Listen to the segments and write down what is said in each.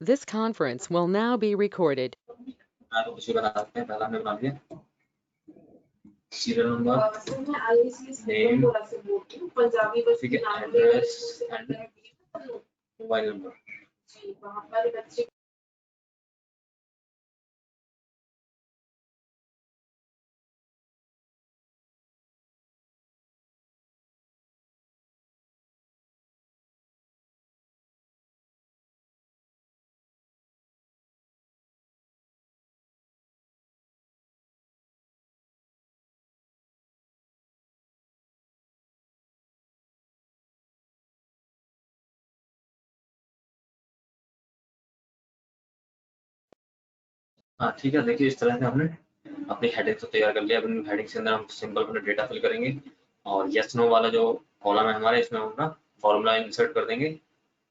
This conference will now be recorded. तो कुछ बता सकते हैं। पहला हमने बना दिया सीरियल नंबर, नेम, ठीक है, एड्रेस एंड मोबाइल नंबर। हाँ ठीक है, देखिए इस तरह से हमने अपनी हेडिंग तो तैयार कर लिया। अपनी हेडिंग के अंदर हम सिंपल अपना डेटा फिल करेंगे और यस नो वाला जो कॉलम है हमारे, इसमें हम अपना फॉर्मूला इंसर्ट कर देंगे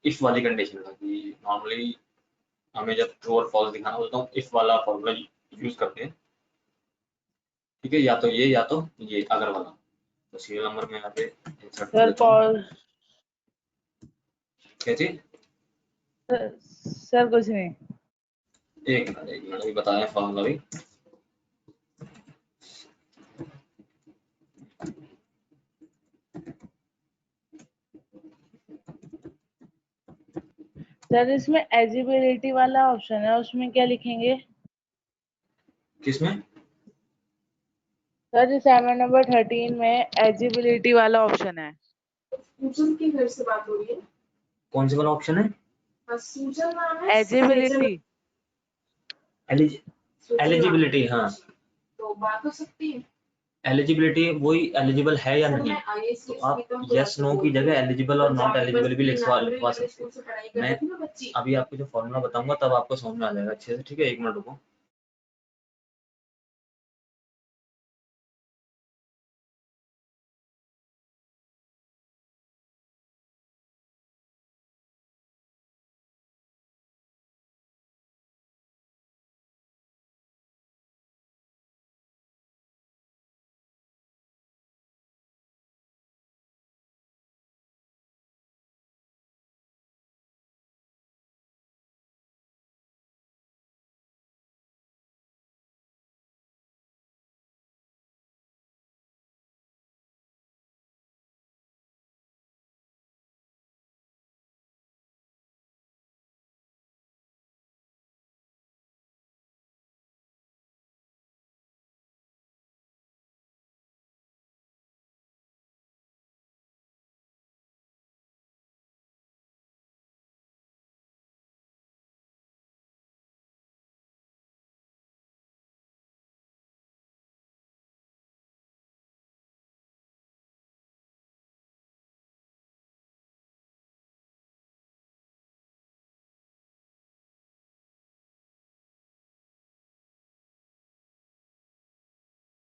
इफ वाली कंडीशन का। कि नॉर्मली हमें जब ट्रू और फॉल्स दिखाना होता है तो इफ वाला फॉर्मूला यूज करते हैं, ठीक है, या तो ये अगर वाला। तो सीरियल नंबर में यहाँ पे इंसर्ट कर देता हूँ। क्या चीज सर? कुछ नहीं, एक मिनट अभी बताया फॉर्मूला भी। सर इसमें एलिजिबिलिटी वाला ऑप्शन है, उसमें क्या लिखेंगे? किसमें? सर असाइनमेंट नंबर 13 में एलिजिबिलिटी वाला ऑप्शन है। सूजन के घर से बात हो रही है। कौन से वाला ऑप्शन है? सूजन नाम है। एलिजिबिलिटी, एलिजिबिलिटी, हाँ तो बात हो सकती है। एलिजिबिलिटी वही एलिजिबल है या नहीं। तो आप यस नो की जगह एलिजिबल और नॉट एलिजिबल भी लिखवा सकते हैं। मैं अभी आपको जो फॉर्मूला बताऊंगा तब आपको समझ में आ जाएगा अच्छे से, ठीक है। एक मिनट रुको।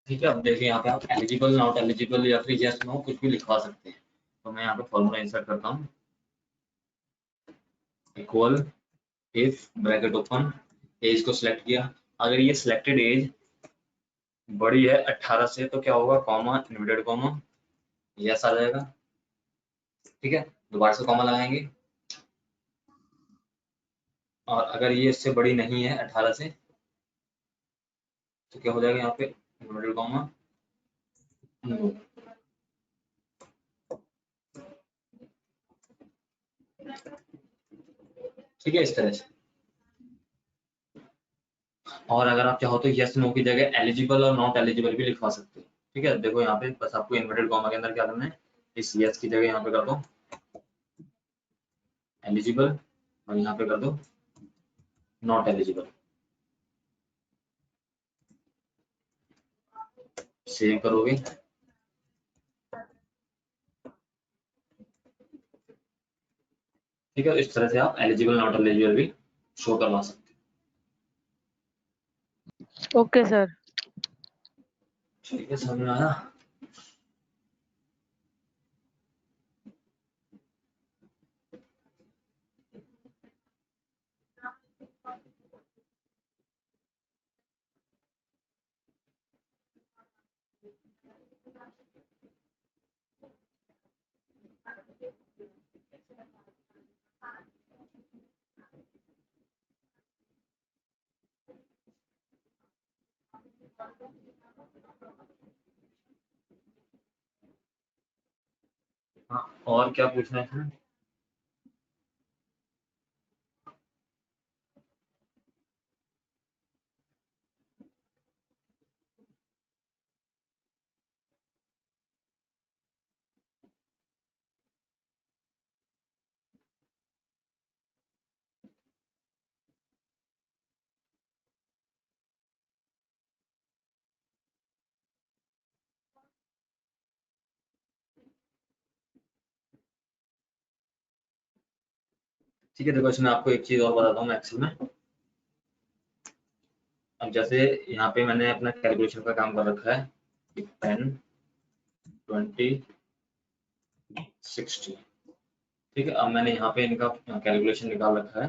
ठीक है, अब देखिए यहाँ पे आप एलिजिबल, नॉट एलिजिबल या फिर यस नो कुछ भी लिखवा सकते हैं। तो मैं यहाँ पे फॉर्मूला इंसर्ट करता हूँ। Equal if bracket open, age को सिलेक्ट किया। अगर ये सिलेक्टेड एज बड़ी है 18 से तो क्या होगा, कॉमा इनवर्टेड कॉमा यस आ जाएगा, ठीक है। दोबारा से कॉमा लगाएंगे। और अगर ये इससे बड़ी नहीं है 18 से तो क्या हो जाएगा यहाँ पे इनवर्टेड कॉमा नो, ठीक है, इस तरह से। और अगर आप चाहो तो यस नो की जगह एलिजिबल और नॉट एलिजिबल भी लिखवा सकते हैं, ठीक है। देखो यहाँ पे बस आपको इन्वर्टेड कॉमा के अंदर क्या करना है, इस यस की जगह यहाँ पे कर दो एलिजिबल और यहाँ पे कर दो नॉट एलिजिबल। सेव करोगे, ठीक है। इस तरह से आप एलिजिबल नॉट एलिजिबल भी शो करवा सकते हैं। Okay sir. ठीक है, समझ में आया? हाँ, और क्या पूछना है इसमें? ठीक है, देखो इसमें आपको एक चीज और बताता हूँ एक्सेल में। अब जैसे यहाँ पे मैंने अपना कैलकुलेशन का काम कर रखा है 10, 20, 60। ठीक है, अब मैंने यहाँ पे इनका कैलकुलेशन निकाल रखा है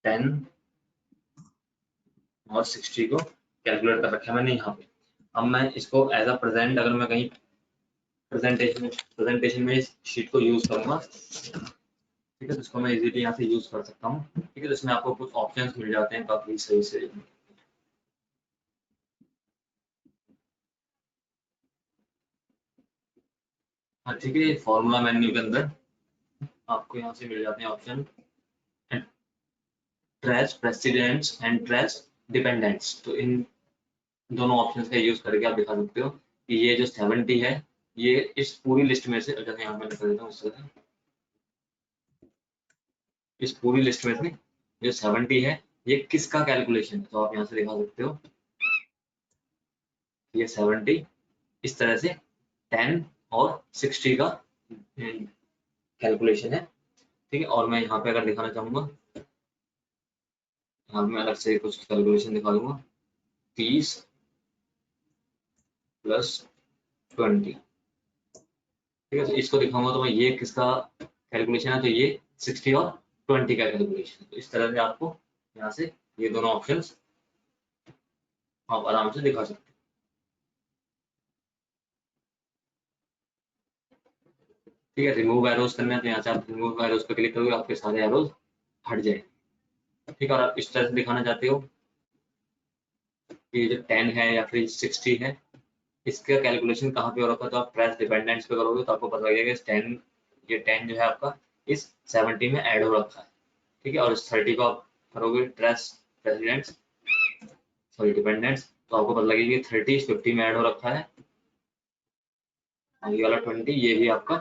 10 और 60 को कैलकुलेट कर रखा है मैंने यहाँ पे। अब मैं इसको एज अ प्रेजेंट, अगर मैं कहीं प्रेजेंटेशन में इस शीट को यूज करूंगा, ठीक है, तो इसको मैं इजीली यहाँ से यूज कर सकता हूँ। ठीक है, तो इसमें आपको कुछ ऑप्शंस मिल जाते हैं काफी सही से। हाँ ठीक है, फॉर्मूला मेन्यू के अंदर आपको यहाँ से मिल जाते हैं option trace precedents and trace dependents. तो इन दोनों ऑप्शंस का यूज करके आप दिखा सकते हो कि ये जो 70 है ये इस पूरी लिस्ट में से, जैसे यहाँ पे लिख देता हूँ, इस पूरी लिस्ट में से जो 70 है ये किसका कैलकुलेशन है। तो आप यहाँ से दिखा सकते हो ये 70 इस तरह से 10 और 60 का कैलकुलेशन है। ठीक है, और मैं यहाँ पे अगर दिखाना चाहूंगा, यहाँ मैं अलग से कुछ कैलकुलेशन दिखा दूंगा 30 + 20। ठीक है, तो इसको दिखाऊंगा तो मैं ये किसका कैलकुलेशन है, तो ये 60 और 20 का कैलकुलेशन। तो इस तरह से आपको यहाँ से ये दोनों ऑप्शंस आप आराम से दिखा सकते हैं। ठीक है, रिमूव एरोज करना है तो यहाँ से आप रिमूव एरोज पे क्लिक करोगे, आपके सारे एरोज हट जाए। ठीक है, और आप इस तरह से दिखाना चाहते हो कि ये जो 10 है या फिर 60 है इसका कैलकुलेशन कहाँ पे हो रखा है, तो आप ट्रेस डिपेंडेंट्स पे करोगे तो आपको पता लगेगा कि 10, ये 10 जो है आपका इस 70 में ऐड हो रखा है। ठीक है, और इस 30 को आप करोगे ट्रेस प्रेसिडेंट्स, सॉरी डिपेंडेंट्स, तो आपको पता लगेगा कि 30 इस 50 में ऐड हो रखा है, और ये वाला 20 ये भी आपका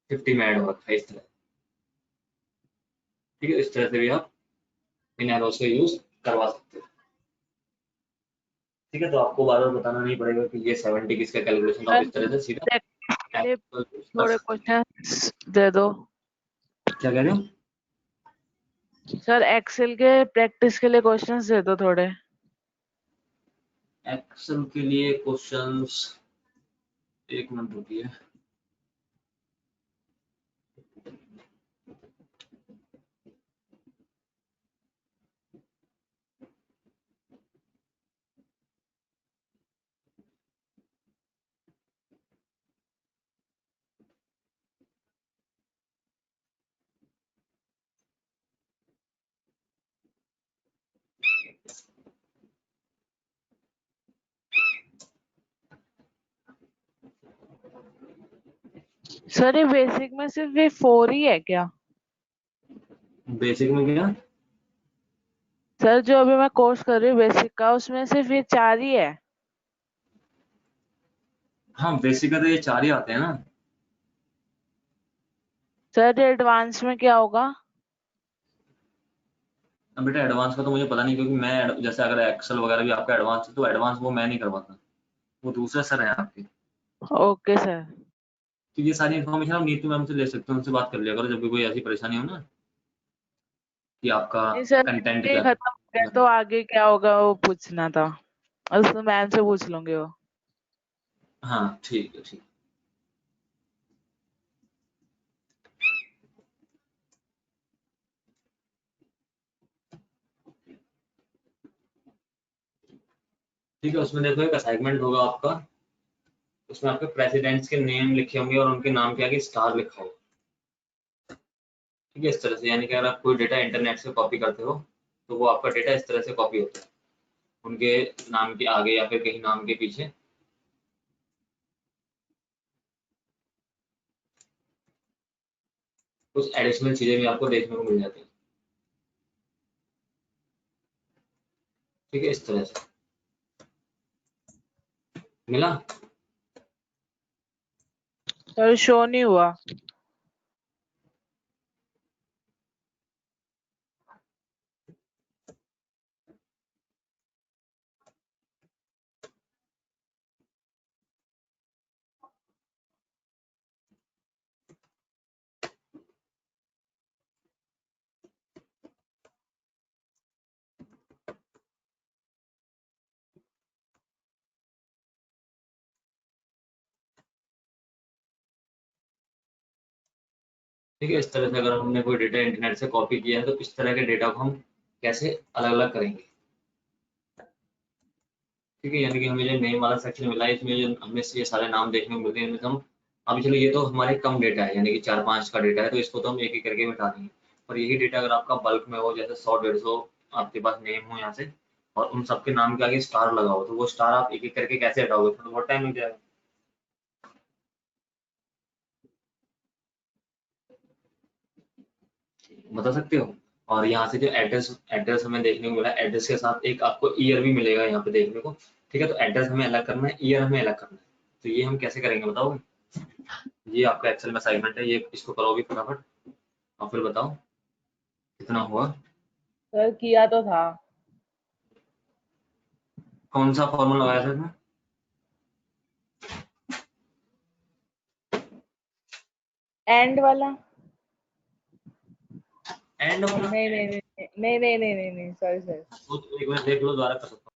50 में ऐड हो रखा है इस तरह। ठीक है, इस तरह से भी आप इन एरोज का यूज करवा सकते हो। ठीक है, तो आपको बार बार बताना नहीं पड़ेगा कि ये 70 किसका कैलकुलेशन, आप इस तरह से सीधा थोड़े क्वेश्चंस दे दो। क्या कह रहे हो? सर एक्सेल के प्रैक्टिस के लिए क्वेश्चंस दे दो थोड़े। एक्सेल के लिए क्वेश्चंस, एक मिनट रुकिए। सर ये बेसिक में सिर्फ ये 4 ही है क्या? बेसिक में क्या? सर जो अभी मैं कोर्स कर रही हूँ बेसिक का, उसमें सिर्फ ये 4 ही है। हाँ, बेसिक का तो ये 4 ही आते हैं ना। सर एडवांस में क्या होगा? अब बेटा एडवांस का तो मुझे पता नहीं, क्योंकि मैं जैसे अगर एक्सेल वगैरह भी आपका एडवांस है तो एडवांस वो मैं नहीं करवाता, वो दूसरे सर हैं आपके। Okay sir. तो ये सारी इन्फॉर्मेशन आप नीतू मैम से ले सकते हो, उनसे बात कर लिया करो जब भी कोई ऐसी परेशानी हो ना कि आपका नहीं सर, कंटेंट ये क्या खत्म हो गया तो आगे क्या होगा वो पूछना था, उसमें मैम से पूछ लूंगी वो। हाँ ठीक है, ठीक। ठीक है, उसमें देखो एक असाइनमेंट होगा आपका, उसमें आपके प्रेसिडेंट्स के नेम लिखे होंगे और उनके नाम के आगे स्टार लिखा होगा। ठीक है, इस तरह से, यानी कि अगर आप कोई डेटा इंटरनेट से कॉपी करते हो तो वो आपका डेटा इस तरह से कॉपी होता है, उनके नाम के आगे या फिर कहीं नाम के पीछे। कुछ एडिशनल चीजें भी आपको देखने को मिल जाती है। ठीक है, इस तरह से मिला। सर शो नहीं हुआ। ठीक है, इस तरह से अगर हमने कोई डेटा इंटरनेट से कॉपी किया है तो इस तरह के डेटा को हम कैसे अलग अलग करेंगे। ठीक है, यानी कि हमें जो नेम वाला सेक्शन मिला है इसमें जो हमें ये सारे नाम देखने को मिलते हैं, इनमें से हम अभी चलो ये तो हमारे कम डेटा है, यानी कि 4-5 का डेटा है, तो इसको तो हम एक एक करके मिटा देंगे। और यही डेटा अगर आपका बल्क में हो, जैसे 100-150 आपके पास नेम हो यहाँ से, और उन सबके नाम के आगे स्टार लगा हो, तो वो स्टार आप एक एक करके कैसे हटाओगे, तो बहुत टाइम लग जाएगा। बता सकते हो। और यहाँ से जो एड्रेस एड्रेस हमें देखने को मिला, एड्रेस के साथ एक आपको ईयर भी मिलेगा यहाँ पे देखने को। ठीक है, तो एड्रेस हमें अलग करना है, ईयर हमें अलग करना है, तो ये हम कैसे करेंगे बताओगे। ये आपका एक्सेल में असाइनमेंट है, ये इसको करोगे फटाफट और फिर बताओ कितना हुआ। सर किया तो था। कौन सा फॉर्मूला लगाया था इसमें। एंड वाला। एंड वाला। नहीं नहीं नहीं नहीं नहीं नहीं नहीं नहीं सॉरी सर। वो तो एक बार देख लो, दोबारा कर सकते हो।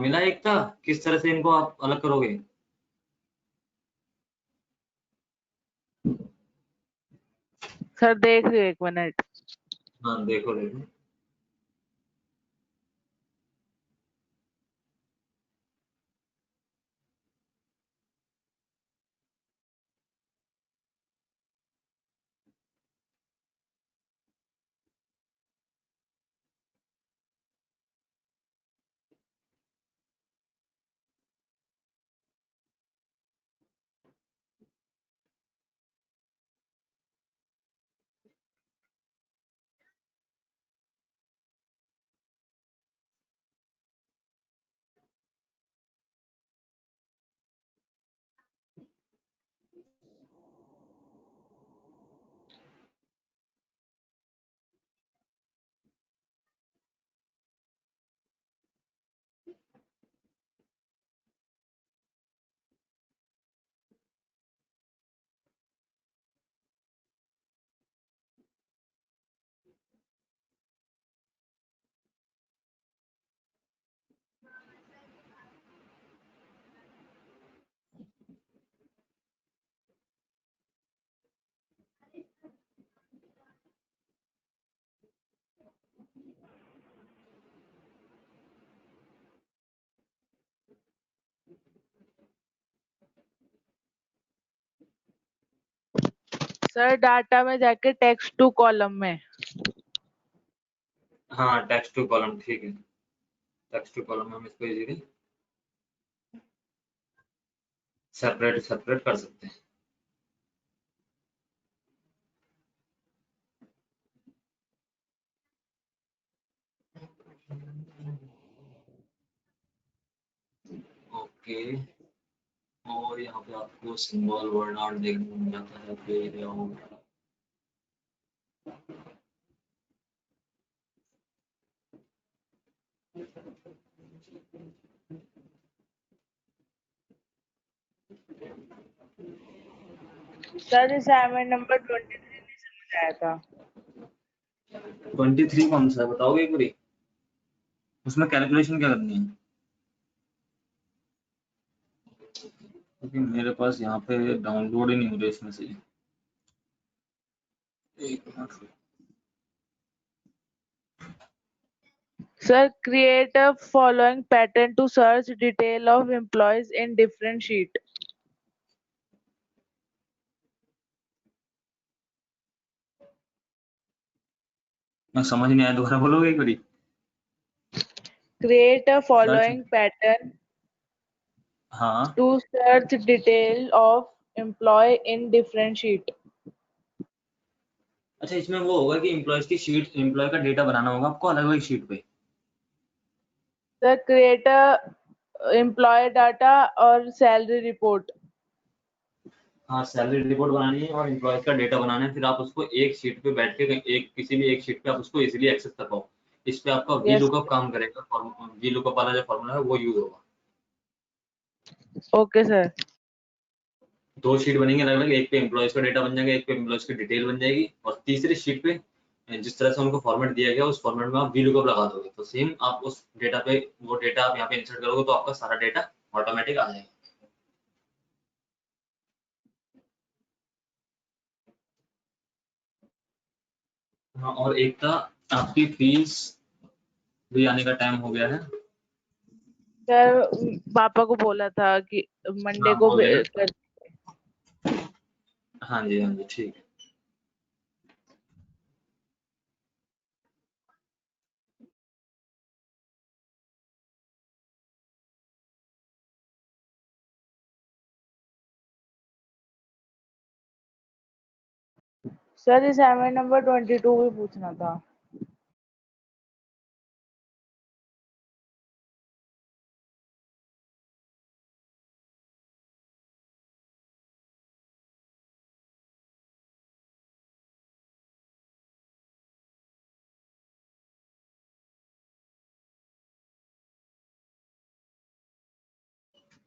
मिला एकता, किस तरह से इनको आप अलग करोगे? सर देख रही हूँ, 1 मिनट। हाँ देखो देखो। सर डाटा में जाके टेक्स्ट टू कॉलम में। हाँ टेक्स्ट टू कॉलम, ठीक है। टेक्स्ट टू कॉलम हम इसको इजीली सेपरेट सेपरेट कर सकते हैं। ओके, और यहाँ पे आपको सिंबल वर्ड आर्ट देखने को मिल जाता है, फिर सर असाइनमेंट नंबर 23 नहीं समझ आया था। 23 कौन सा है बताओगे एक बारी? उसमें कैलकुलेशन क्या करनी है? क्योंकि मेरे पास यहाँ पे डाउनलोड ही नहीं हो रहा इसमें से। एक minute. Sir, create a following pattern to search detail of employees in different sheet. मैं समझ नहीं आया, दोबारा बोलोगे एक बारी? Create a search, following pattern हाँ to search detail of employee in different sheet. अच्छा, इसमें वो होगा कि एम्प्लॉयज की शीट, एम्प्लॉय का डेटा बनाना होगा आपको अलग अलग शीट पे। Sir, create a employee data और salary report. हाँ सैलरी रिपोर्ट बनानी है और एम्प्लॉयज का डेटा बनाना है, फिर आप उसको एक शीट पे बैठ के एक किसी भी एक शीट पे आप उसको इजीली एक्सेस कर पाओ। इस पे आपका वी Yes. लुकअप काम करेगा, वी लुकअप वाला जो फॉर्मूला है वो यूज होगा। Okay, sir. दो शीट बनेंगे अलग अलग, एक पे एम्प्लॉयज का डेटा बन जाएगा, एक पे एम्प्लॉयज की डिटेल बन जाएगी, और तीसरी शीट पे जिस तरह से उनको फॉर्मेट दिया गया उस फॉर्मेट में आप वी लुकअप लगा दोगे, तो सेम आप उस डेटा पे वो डेटा आप यहाँ पे इंसर्ट करोगे तो आपका सारा डेटा ऑटोमेटिक आ जाएगा। हाँ, और एक था आपकी फीस भी आने का टाइम हो गया है। सर पापा को बोला था कि मंडे हाँ को बोल देना। कर। हाँ जी ठीक है। सर असाइनमेंट नंबर 22 भी पूछना था।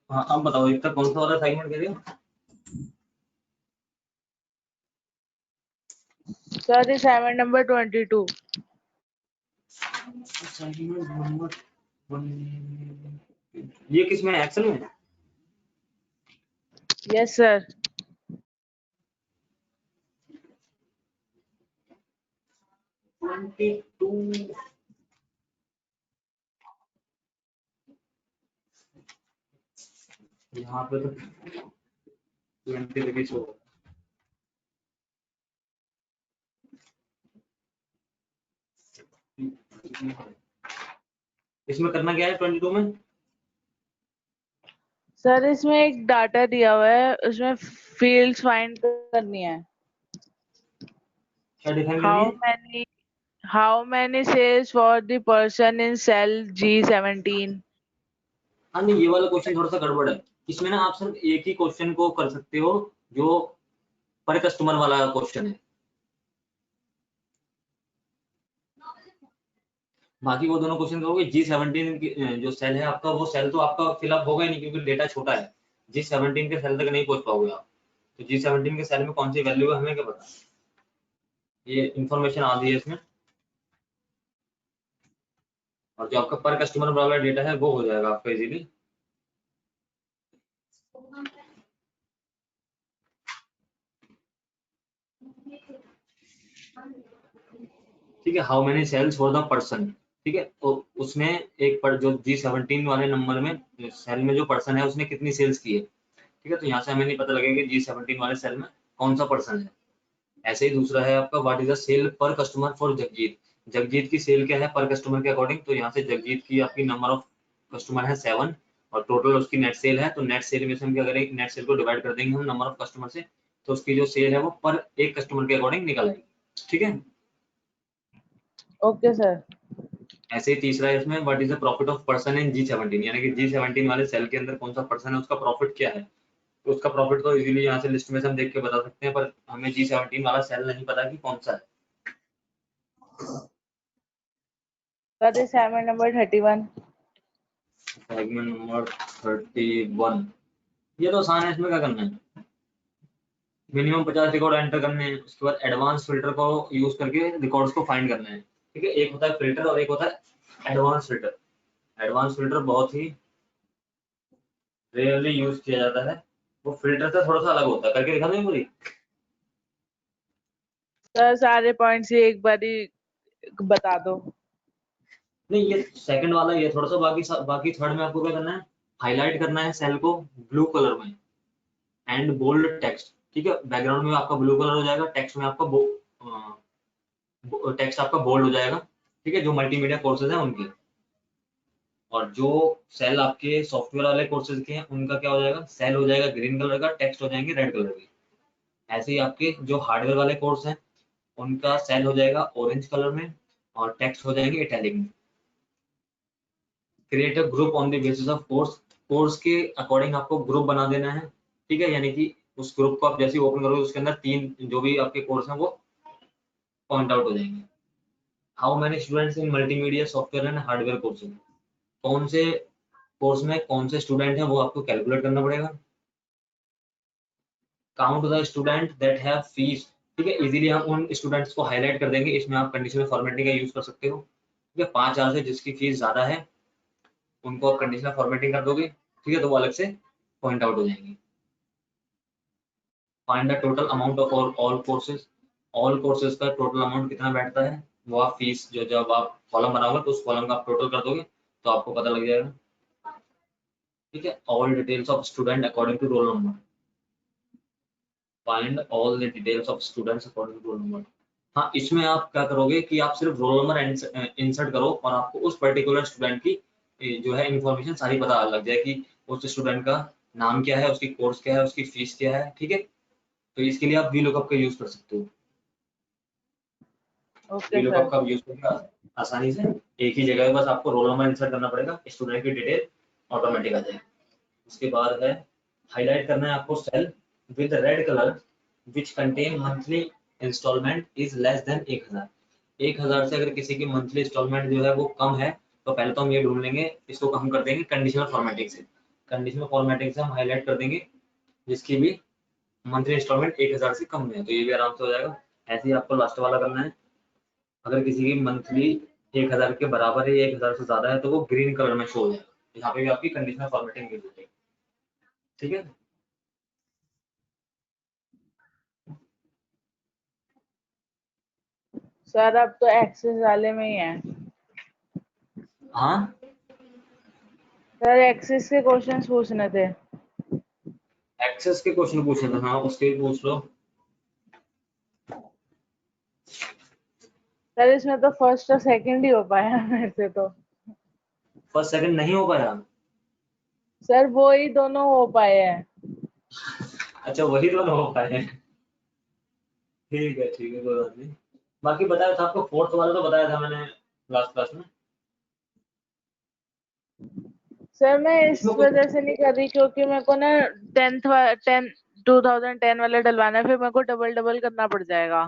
हाँ अब बताओ एक तक कौन सा वाला असाइनमेंट कह रहे हो? Sir assignment number 22। Assignment number 22 ये किस में, एक्सेल में? Yes, sir. 22 यहाँ पे तो 20 रुपीज होगा। इसमें करना क्या है 22 में? सर इसमें एक डाटा दिया हुआ है, उसमें फील्ड्स फाइंड करनी है। क्या डिफाइन करनी है? How many sales for the person in cell G17? हाँ नहीं, ये वाला क्वेश्चन थोड़ा सा गड़बड़ है। इसमें ना आप सिर्फ एक ही क्वेश्चन को कर सकते हो जो पर कस्टमर वाला क्वेश्चन है, बाकी वो दोनों क्वेश्चन करोगे। G17 जो सेल है आपका, वो सेल तो आपका फिलअप होगा ही नहीं क्योंकि डेटा छोटा है। G17 के सेल तक नहीं पहुंच पाओगे आप। तो G17 के सेल में कौन सी वैल्यू है हमें क्या पता, ये इंफॉर्मेशन आ रही है इसमें। और जो आपका पर कस्टमर वाला डेटा है वो हो जाएगा आपका इजीली। ठीक है, how many cells for the person. ठीक है, तो उसमें एक पर जो G17 वाले नंबर में सेल में जो पर्सन है उसने कितनी सेल्स की है। ठीक है, तो यहाँ से हमें नहीं पता लगेगा कि G17 वाले सेल में कौन सा पर्सन है। ऐसे ही दूसरा है आपका व्हाट इज द सेल पर कस्टमर फॉर जगजीत। जगजीत की सेल क्या है पर कस्टमर के अकॉर्डिंग, तो यहाँ से जगजीत की आपकी नंबर ऑफ कस्टमर है 7 और टोटल उसकी नेट सेल है। तो नेट सेल में से हम क्या करेंगे, नेट सेल को डिवाइड कर देंगे हम नंबर ऑफ कस्टमर से, तो उसकी जो सेल है वो पर एक कस्टमर के अकॉर्डिंग निकल आएगी। ठीक है, Okay, sir. ऐसे ही तीसरा है इसमें what is the profit of person in G17, यानी कि G17 वाले सेल के अंदर कौन सा पर्सन है उसका प्रॉफिट क्या है। तो उसका प्रॉफिट तो इजीली यहाँ से लिस्ट में से हम देख के बता सकते हैं, पर हमें G17 वाला सेल नहीं पता कि कौन सा है। That is segment number 31. Segment number 31, ये तो आसान है। इसमें क्या करना है, मिनिमम 50 रिकॉर्ड एंटर करने हैं, उसके बाद एडवांस फिल्टर को यूज करके रिकॉर्ड्स को फाइंड करना है। ठीक है, एक होता है फिल्टर और एक होता है एडवांस फिल्टर। एडवांस फिल्टर बहुत ही रेयरली यूज किया जाता है, वो फिल्टर से थोड़ा सा अलग होता है। करके दिखा दें पूरी? सर सारे पॉइंट्स ही एक बारी बता दो। नहीं, ये सेकंड वाला ये थोड़ा सा, बाकी थर्ड में आपको क्या करना है, हाईलाइट करना है सेल को ब्लू कलर में एंड बोल्ड टेक्स्ट। ठीक है, बैकग्राउंड में आपका ब्लू कलर हो जाएगा, टेक्स्ट में आपका टेक्स्ट आपका बोल्ड हो जाएगा। ठीक है, जो मल्टीमीडिया कोर्सेज हैं उनके, और जो सेल आपके सॉफ्टवेयर वाले कोर्सेज के हैं उनका क्या हो जाएगा, सेल हो जाएगा ग्रीन कलर का, टेक्स्ट हो जाएंगे रेड कलर के। ऐसे ही आपके जो हार्डवेयर वाले कोर्स हैं उनका सेल हो जाएगा ऑरेंज कलर में और टेक्स्ट हो जाएंगे इटैलिक में। Create a group on the basis of course, course के अकॉर्डिंग आपको ग्रुप बना देना है। ठीक है, यानी कि उस ग्रुप को आप जैसे ही ओपन करोगे उसके अंदर 3 जो भी आपके कोर्स हैं वो पॉइंट आउट हो जाएंगे। How many students in multimedia software and hardware courses, कौन से कोर्स में कौन से स्टूडेंट हैं वो आपको कैलकुलेट करना पड़ेगा। Count the student that have fees. ठीक है, इजीली हम उन स्टूडेंट्स को हाईलाइट कर देंगे। इसमें आप कंडीशनल फॉर्मेटिंग का यूज कर सकते हो। ठीक है, 5000 से जिसकी फीस ज्यादा है उनको आप कंडीशनल फॉर्मेटिंग कर दोगे। ठीक है, तो वो अलग से पॉइंट आउट हो जाएंगे। Find the total amount of all courses, all courses का टोटल अमाउंट कितना बैठता है वो आप फीस जो जब आप कॉलम बनाओगे तो उस कॉलम का आप टोटल कर दोगे तो आपको पता लग जाएगा। ठीक है, all details of student according to roll number, find all the details of students according to roll number. हाँ, इसमें आप क्या करोगे कि आप सिर्फ रोल नंबर इंसर्ट करो और आपको उस पर्टिकुलर स्टूडेंट की जो है इंफॉर्मेशन सारी पता लग जाए कि उस स्टूडेंट का नाम क्या है, उसकी कोर्स क्या है, उसकी फीस क्या है। ठीक है, तो इसके लिए आप VLOOKUP का यूज कर सकते हो। Okay VLOOKUP sir. का यूज करके आसानी से एक ही जगह बस आपको रोल नंबर इंसर्ट करना पड़ेगा, स्टूडेंट की डिटेल ऑटोमेटिक आ जाएगी। उसके बाद है हाईलाइट करना है आपको cell with red colour which contain monthly instalment is less than 1000। 1000 से अगर किसी की मंथली इंस्टॉलमेंट जो है वो कम है तो पहले तो हम ये ढूंढ लेंगे, इसको हम कर देंगे कंडीशनल फॉर्मेटिंग से। कंडीशनल फॉर्मेटिंग से हम हाईलाइट कर देंगे जिसकी भी मंथली इंस्टॉलमेंट 1000 से कम है, तो ये भी आराम से हो जाएगा। ऐसे ही आपको लास्ट वाला करना है, अगर किसी की मंथली 1000 के बराबर है या 1000 से ज्यादा है तो वो ग्रीन कलर में शो हो जाएगा। यहाँ पे भी आपकी कंडीशनल फॉर्मेटिंग यूज होगी, ठीक है। सर अब तो एक्सेस वाले में ही है। हाँ सर एक्सेस के क्वेश्चंस पूछने थे। एक्सेस के क्वेश्चन पूछे थे, हाँ उसके भी पूछ लो। सर इसमें तो फर्स्ट और सेकंड ही हो पाया मेरे से तो। फर्स्ट सेकंड नहीं हो पाया? सर वो ही दोनों हो पाए हैं। अच्छा वही दोनों हो पाए हैं, ठीक है कोई बात नहीं। बाकी बताया था आपको, फोर्थ वाला तो बताया था मैंने लास्ट क्लास में। सर मैं इस इसमें कुछ वजह से नहीं कर रही क्योंकि मेरे को ना 2010 वाला डलवाना है, फिर मेरे को डबल डबल करना पड़ जाएगा।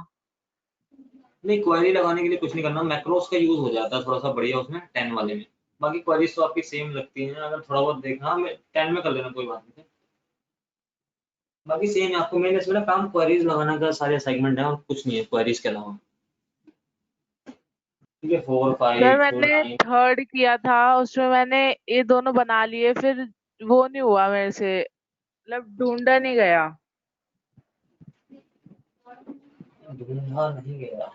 नहीं, क्वेरी लगाने के लिए कुछ नहीं करना, मैक्रोस का यूज हो जाता है थोड़ा सा बढ़िया उसमें 10 वाले में। बाकी क्वेरीज तो आपकी सेम लगती हैं, अगर थोड़ा बहुत देखना 10 में कर लेना कोई बात नहीं। बाकी सेम है, आपको मेन इसमें ना काम क्वेरीज लगाना का सारे असाइनमेंट है और कुछ नहीं है क्वेरीज के अलावा, ठीक है। 4 सर 5 4 मैंने 9 थर्ड किया था, उसमें मैंने ये दोनों बना लिए, फिर वो नहीं हुआ मेरे से, मतलब ढूंढा नहीं गया। ढूंढा नहीं गया,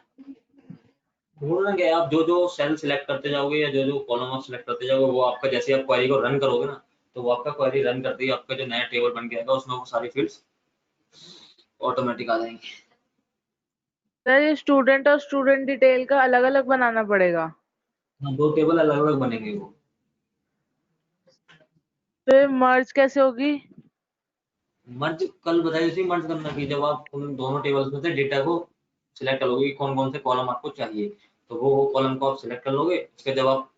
ढूंढना गया। आप जो जो सेल सिलेक्ट करते जाओगे या जो जो कॉलम आप सिलेक्ट करते जाओगे, वो आपका जैसे आप क्वेरी को रन करोगे ना, तो वो आपका क्वेरी रन करते ही आपका जो नया टेबल बन के आएगा उसमें वो सारी फील्ड्स ऑटोमेटिक आ जाएंगी। सर ये स्टूडेंट और स्टूडेंट डिटेल का अलग अलग बनाना पड़ेगा? हाँ, 2 टेबल अलग अलग बनेंगे वो। फिर मर्ज कैसे होगी? मर्ज कल बताई थी, मर्ज करना कि जब आप उन दोनों टेबल्स में से डेटा को सिलेक्ट कर लोगे कि कौन कौन से कॉलम आपको चाहिए, तो वो कॉलम को आप सिलेक्ट कर लोगे। उसके जब आप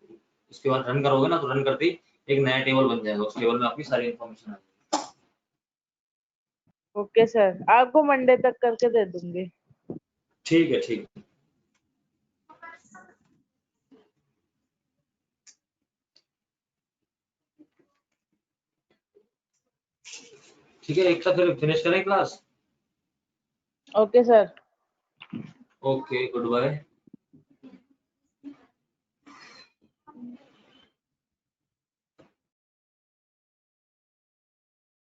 उसके बाद रन करोगे ना, तो रन करते ही एक नया टेबल बन जाएगा, उस टेबल में आपकी सारी इन्फॉर्मेशन आ जाएगी। ओके सर, आपको मंडे तक करके दे दूंगी। ठीक है ठीक है। ठीक है, एक साथ फिर फिनिश करें class. Okay sir. Okay, good bye.